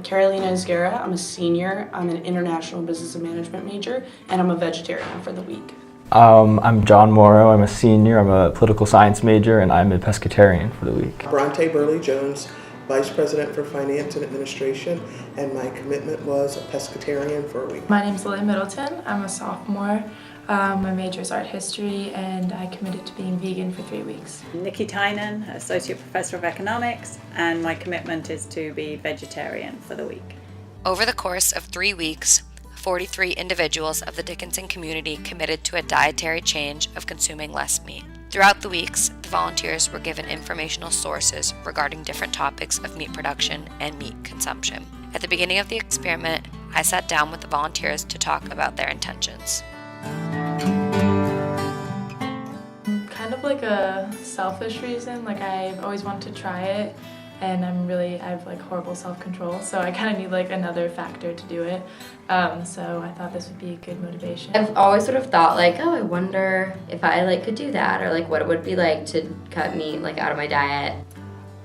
Carolina Isguera. I'm a senior. I'm an international business and management major, and I'm a vegetarian for the week. I'm John Morrow. I'm a senior. I'm a political science major, and I'm a pescatarian for the week. Bronte Burley-Jones, Vice President for Finance and Administration, and my commitment was a pescatarian for a week. My name's Lily Middleton. I'm a sophomore. My major is art history, and I committed to being vegan for 3 weeks. Nikki Tynan, Associate Professor of Economics, and my commitment is to be vegetarian for the week. Over the course of 3 weeks, 43 individuals of the Dickinson community committed to a dietary change of consuming less meat. Throughout the weeks, the volunteers were given informational sources regarding different topics of meat production and meat consumption. At the beginning of the experiment, I sat down with the volunteers to talk about their intentions. Kind of like a selfish reason, like I've always wanted to try it, and I have like horrible self-control, so I kind of need like another factor to do it. So I thought this would be a good motivation. I've always sort of thought like, oh, I wonder if I like could do that, or like what it would be like to cut meat like out of my diet.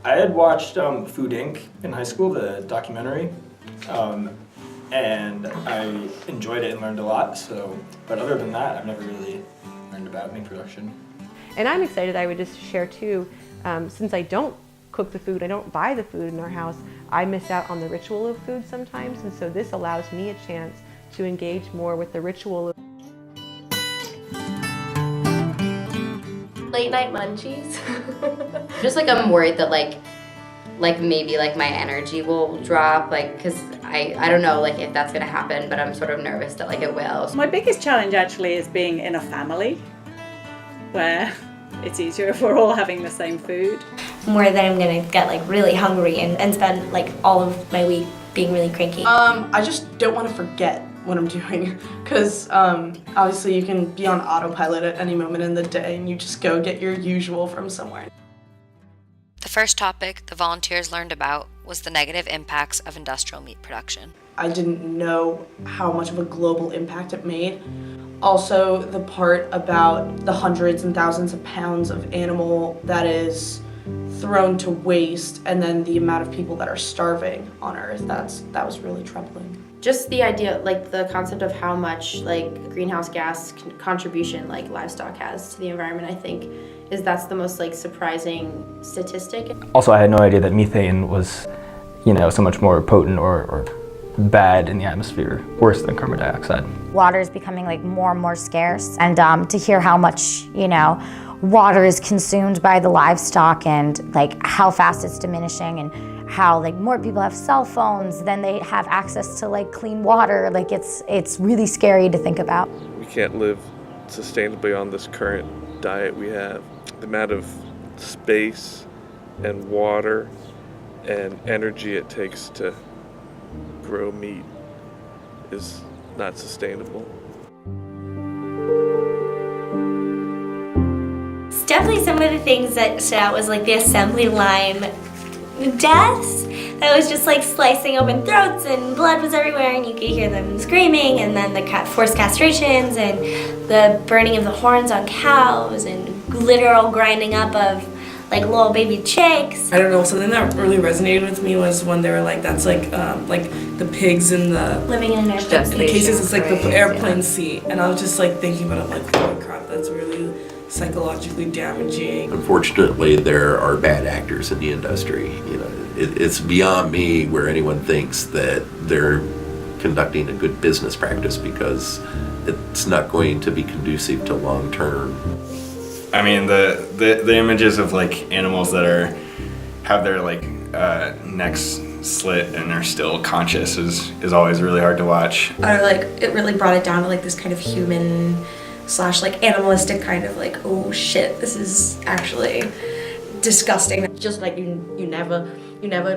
I had watched Food Inc. in high school, the documentary, and I enjoyed it and learned a lot. But other than that, I've never really learned about meat production. And I'm excited. I would just share too, since I don't cook the food, I don't buy the food in our house, I miss out on the ritual of food sometimes, and so this allows me a chance to engage more with the ritual of Late night munchies. Just like I'm worried that like maybe like my energy will drop, like because I don't know like if that's gonna happen, but I'm sort of nervous that like it will. My biggest challenge actually is being in a family where it's easier if we're all having the same food. More that I'm gonna get like really hungry and spend like all of my week being really cranky. I just don't want to forget what I'm doing, because obviously you can be on autopilot at any moment in the day and you just go get your usual from somewhere. The first topic the volunteers learned about was the negative impacts of industrial meat production. I didn't know how much of a global impact it made. Also, the part about the hundreds and thousands of pounds of animal that is thrown to waste, and then the amount of people that are starving on Earth. That was really troubling. Just the idea, like the concept of how much like greenhouse gas contribution like livestock has to the environment, I think that's the most like surprising statistic. Also, I had no idea that methane was, so much more potent or bad in the atmosphere, worse than carbon dioxide. Water is becoming like more and more scarce, and to hear how much water is consumed by the livestock and like how fast it's diminishing, and how like more people have cell phones than they have access to like clean water, like it's really scary to think about. We can't live sustainably on this current diet we have. The amount of space and water and energy it takes to grow meat is not sustainable. Definitely some of the things that stood out was like the assembly line deaths. That was just like slicing open throats and blood was everywhere and you could hear them screaming, and then the forced castrations and the burning of the horns on cows and literal grinding up of like little baby chicks. I don't know, something that really resonated with me was when they were like, that's like the pigs in the living in an airplane seat. In cases it's like the airplane seat, and I was just like thinking about it, like, holy crap, that's really psychologically damaging. Unfortunately, there are bad actors in the industry. It's beyond me where anyone thinks that they're conducting a good business practice, because it's not going to be conducive to long term. I mean, the images of like animals that have their like necks slit and are still conscious is always really hard to watch. It really brought it down to like this kind of human / like animalistic kind of like, oh shit, this is actually disgusting. Just like you never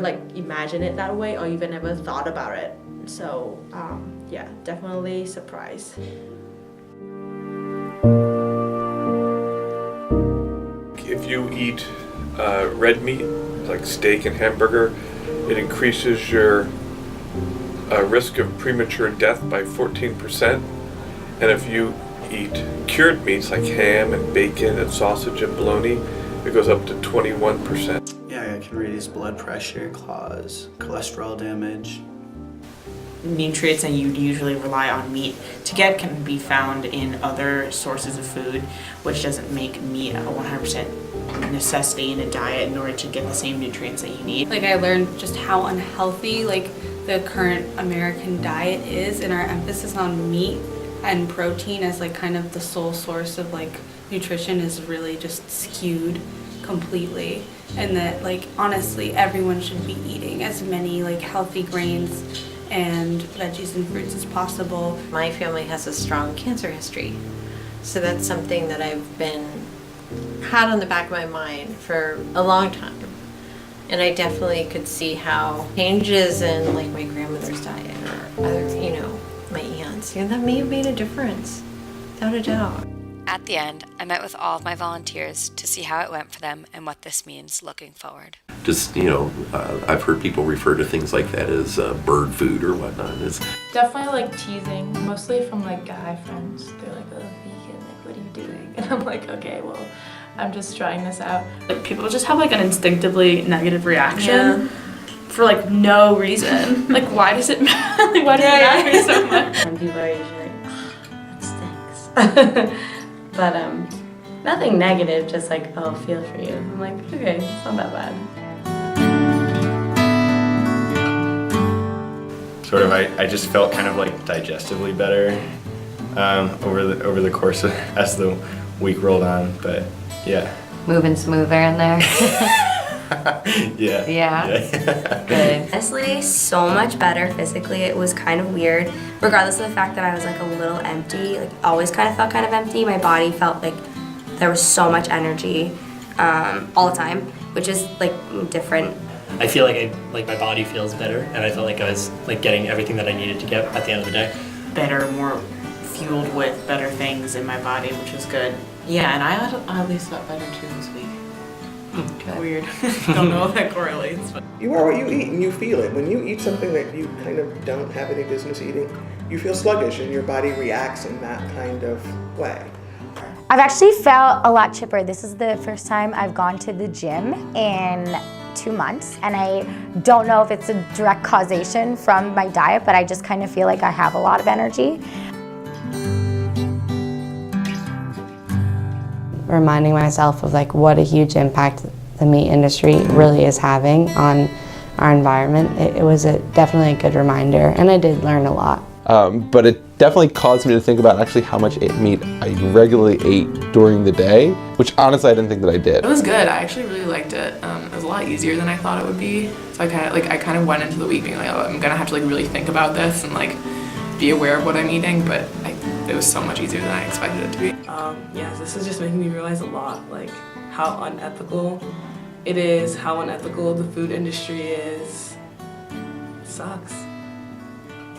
like imagine it that way, or even never thought about it. So yeah, definitely surprised. If you eat red meat, like steak and hamburger, it increases your risk of premature death by 14%. And if you eat cured meats like ham and bacon and sausage and bologna, it goes up to 21%. Yeah, it can reduce blood pressure, cause cholesterol damage, nutrients that you usually rely on meat to get can be found in other sources of food, which doesn't make meat a 100% necessity in a diet in order to get the same nutrients that you need. Like I learned just how unhealthy like the current American diet is, and our emphasis on meat and protein as like kind of the sole source of like nutrition is really just skewed completely. And that like honestly everyone should be eating as many like healthy grains and veggies and fruits as possible. My family has a strong cancer history, so that's something that I've been had on the back of my mind for a long time. And I definitely could see how changes in like my grandmother's diet or other, my aunts, that may have made a difference, without a doubt. At the end, I met with all of my volunteers to see how it went for them and what this means looking forward. Just, I've heard people refer to things like that as bird food or whatnot. Definitely like teasing, mostly from like guy friends. They're like, oh, vegan, like what are you doing? And I'm like, okay, well, I'm just trying this out. Like people just have like an instinctively negative reaction for like no reason. Like why does it matter? Like why does it matter so much? And people are usually like, that stinks. But nothing negative, just like, oh, feel for you. I'm like, okay, it's not that bad. Sort of, I just felt kind of like digestively better over the course of as the week rolled on, but yeah. Moving smoother in there. Yeah. Good. Honestly, so much better physically. It was kind of weird, regardless of the fact that I was like a little empty. Like always kind of felt kind of empty. My body felt like there was so much energy all the time, which is like different. I feel like my body feels better, and I felt like I was like getting everything that I needed to get at the end of the day. Better, more fueled with better things in my body, which was good. Yeah, and I at least felt better too this week. Weird. Don't know if that correlates. But. You are what you eat and you feel it. When you eat something that you kind of don't have any business eating, you feel sluggish and your body reacts in that kind of way. I've actually felt a lot chipper. This is the first time I've gone to the gym in 2 months, and I don't know if it's a direct causation from my diet, but I just kind of feel like I have a lot of energy. Reminding myself of like what a huge impact the meat industry really is having on our environment. It was definitely a good reminder, and I did learn a lot. But it definitely caused me to think about actually how much meat I regularly ate during the day, which honestly I didn't think that I did. It was good. I actually really liked it. It was a lot easier than I thought it would be. So I kind of went into the week being like, oh, I'm gonna have to like really think about this and like be aware of what I'm eating, but it was so much easier than I expected it to be. Yeah, this is just making me realize a lot, like how unethical it is, how unethical the food industry is. It sucks.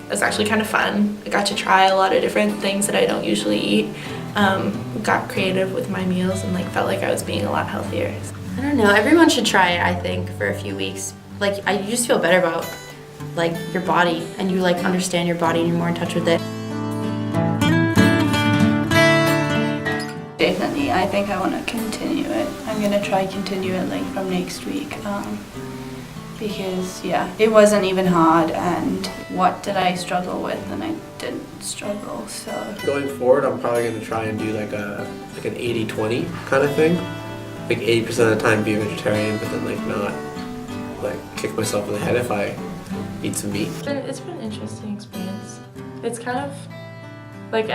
It's actually kind of fun. I got to try a lot of different things that I don't usually eat. Got creative with my meals and like felt like I was being a lot healthier. I don't know, everyone should try it, I think, for a few weeks. Like, you just feel better about like your body, and you like understand your body and you're more in touch with it. Definitely, I think I want to continue it. I'm gonna try continue it like from next week, because yeah, it wasn't even hard, and what did I struggle with, and I didn't struggle. So going forward, I'm probably gonna try and do like an 80-20 kind of thing, like 80% of the time be a vegetarian, but then like not like kick myself in the head if I eat some meat. It's been an interesting experience. It's kind of like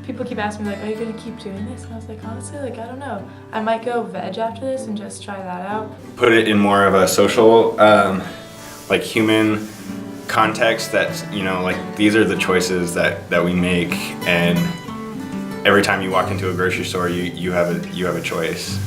people keep asking me like, are you gonna keep doing this? And I was like, honestly, like I don't know. I might go veg after this and just try that out. Put it in more of a social, like human context. That like these are the choices that we make, and every time you walk into a grocery store, you have a choice.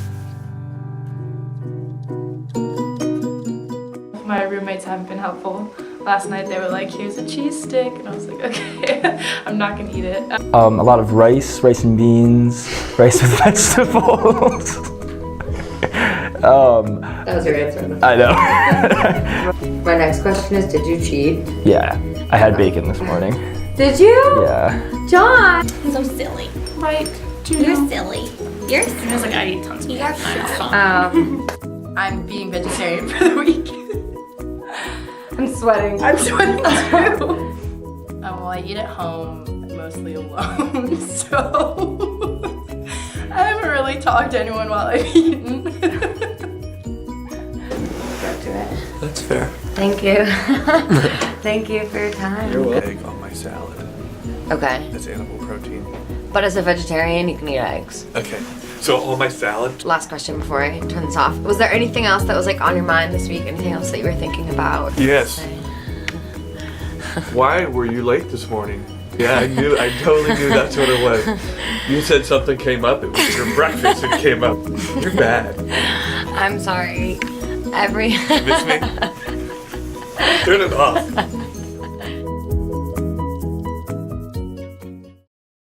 My roommates haven't been helpful. Last night they were like, here's a cheese stick, and I was like, okay, I'm not gonna eat it. A lot of rice and beans, rice with vegetables. That was your answer. I know. My next question is, did you cheat? Yeah, I had bacon this morning. Did you? Yeah. John! So silly. Right. You're silly. You're silly. I was like, I eat tons of You're meat. I'm being vegetarian for the week. I'm sweating. I'm sweating too. Well, I eat at home mostly alone, so I haven't really talked to anyone while I've eaten. That's fair. Thank you. Thank you for your time. You're welcome. Egg on my salad. Okay. That's animal protein. But as a vegetarian, you can eat eggs. Okay. So on my salad. Last question before I turn this off. Was there anything else that was like on your mind this week? Anything else that you were thinking about? Yes. Why were you late this morning? Yeah, I totally knew that's what it was. You said something came up, it was your breakfast that came up. You're bad. I'm sorry. You miss me? Turn it off.